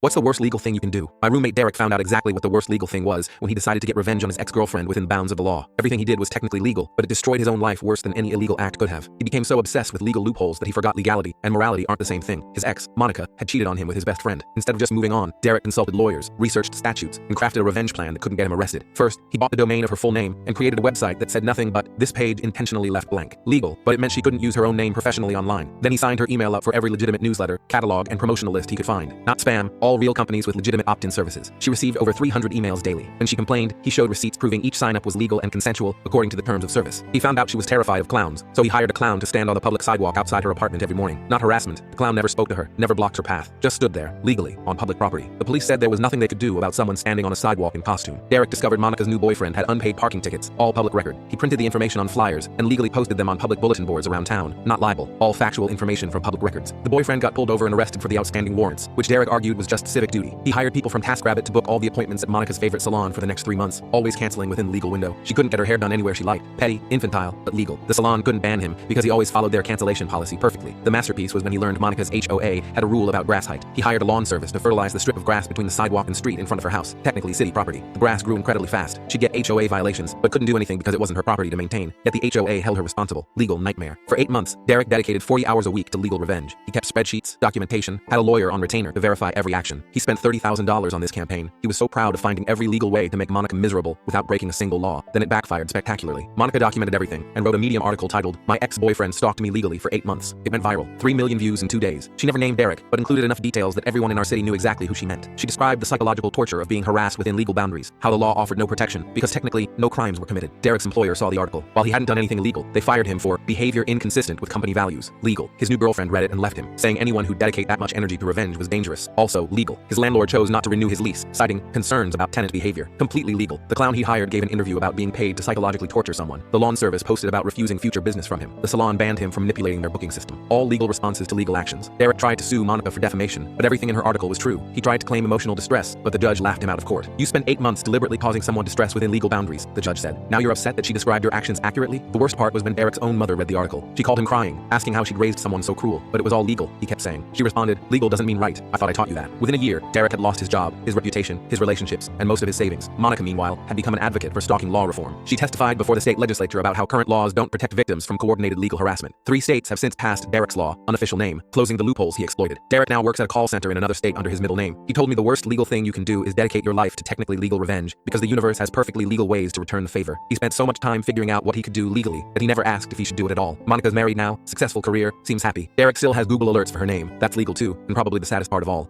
What's the worst legal thing you can do? My roommate Derek found out exactly what the worst legal thing was when he decided to get revenge on his ex-girlfriend within the bounds of the law. Everything he did was technically legal, but it destroyed his own life worse than any illegal act could have. He became so obsessed with legal loopholes that he forgot legality and morality aren't the same thing. His ex, Monica, had cheated on him with his best friend. Instead of just moving on, Derek consulted lawyers, researched statutes, and crafted a revenge plan that couldn't get him arrested. First, he bought the domain of her full name and created a website that said nothing but, "This page intentionally left blank." Legal, but it meant she couldn't use her own name professionally online. Then he signed her email up for every legitimate newsletter, catalog, and promotional list he could find. Not spam, all real companies with legitimate opt-in services. She received over 300 emails daily. When she complained, he showed receipts proving each sign-up was legal and consensual according to the terms of service. He found out she was terrified of clowns, so he hired a clown to stand on the public sidewalk outside her apartment every morning. Not harassment, the clown never spoke to her, never blocked her path, just stood there, legally, on public property. The police said there was nothing they could do about someone standing on a sidewalk in costume. Derek discovered Monica's new boyfriend had unpaid parking tickets, all public record. He printed the information on flyers and legally posted them on public bulletin boards around town, not libel, all factual information from public records. The boyfriend got pulled over and arrested for the outstanding warrants, which Derek argued was just civic duty. He hired people from TaskRabbit to book all the appointments at Monica's favorite salon for the next 3 months, always canceling within the legal window. She couldn't get her hair done anywhere she liked. Petty, infantile, but legal. The salon couldn't ban him because he always followed their cancellation policy perfectly. The masterpiece was when he learned Monica's HOA had a rule about grass height. He hired a lawn service to fertilize the strip of grass between the sidewalk and street in front of her house, technically city property. The grass grew incredibly fast. She'd get HOA violations, but couldn't do anything because it wasn't her property to maintain. Yet the HOA held her responsible. Legal nightmare. For 8 months, Derek dedicated 40 hours a week to legal revenge. He kept spreadsheets, documentation, had a lawyer on retainer to verify every action. He spent $30,000 on this campaign. He was so proud of finding every legal way to make Monica miserable without breaking a single law. Then it backfired spectacularly. Monica documented everything and wrote a Medium article titled, "My Ex-Boyfriend Stalked Me Legally for 8 months." It went viral. 3 million views in 2 days. She never named Derek, but included enough details that everyone in our city knew exactly who she meant. She described the psychological torture of being harassed within legal boundaries, how the law offered no protection because technically no crimes were committed. Derek's employer saw the article. While he hadn't done anything illegal, they fired him for behavior inconsistent with company values. Legal. His new girlfriend read it and left him, saying anyone who'd dedicate that much energy to revenge was dangerous. Also legal. His landlord chose not to renew his lease, citing concerns about tenant behavior. Completely legal. The clown he hired gave an interview about being paid to psychologically torture someone. The lawn service posted about refusing future business from him. The salon banned him from manipulating their booking system. All legal responses to legal actions. Derek tried to sue Monica for defamation, but everything in her article was true. He tried to claim emotional distress, but the judge laughed him out of court. "You spent 8 months deliberately causing someone distress within legal boundaries," the judge said. "Now you're upset that she described your actions accurately?" The worst part was when Derek's own mother read the article. She called him crying, asking how she'd raised someone so cruel, but it was all legal, he kept saying. She responded, "Legal doesn't mean right. I thought I taught you that." Within a year, Derek had lost his job, his reputation, his relationships, and most of his savings. Monica, meanwhile, had become an advocate for stalking law reform. She testified before the state legislature about how current laws don't protect victims from coordinated legal harassment. 3 states have since passed Derek's law, unofficial name, closing the loopholes he exploited. Derek now works at a call center in another state under his middle name. He told me the worst legal thing you can do is dedicate your life to technically legal revenge, because the universe has perfectly legal ways to return the favor. He spent so much time figuring out what he could do legally that he never asked if he should do it at all. Monica's married now, successful career, seems happy. Derek still has Google alerts for her name. That's legal too, and probably the saddest part of all.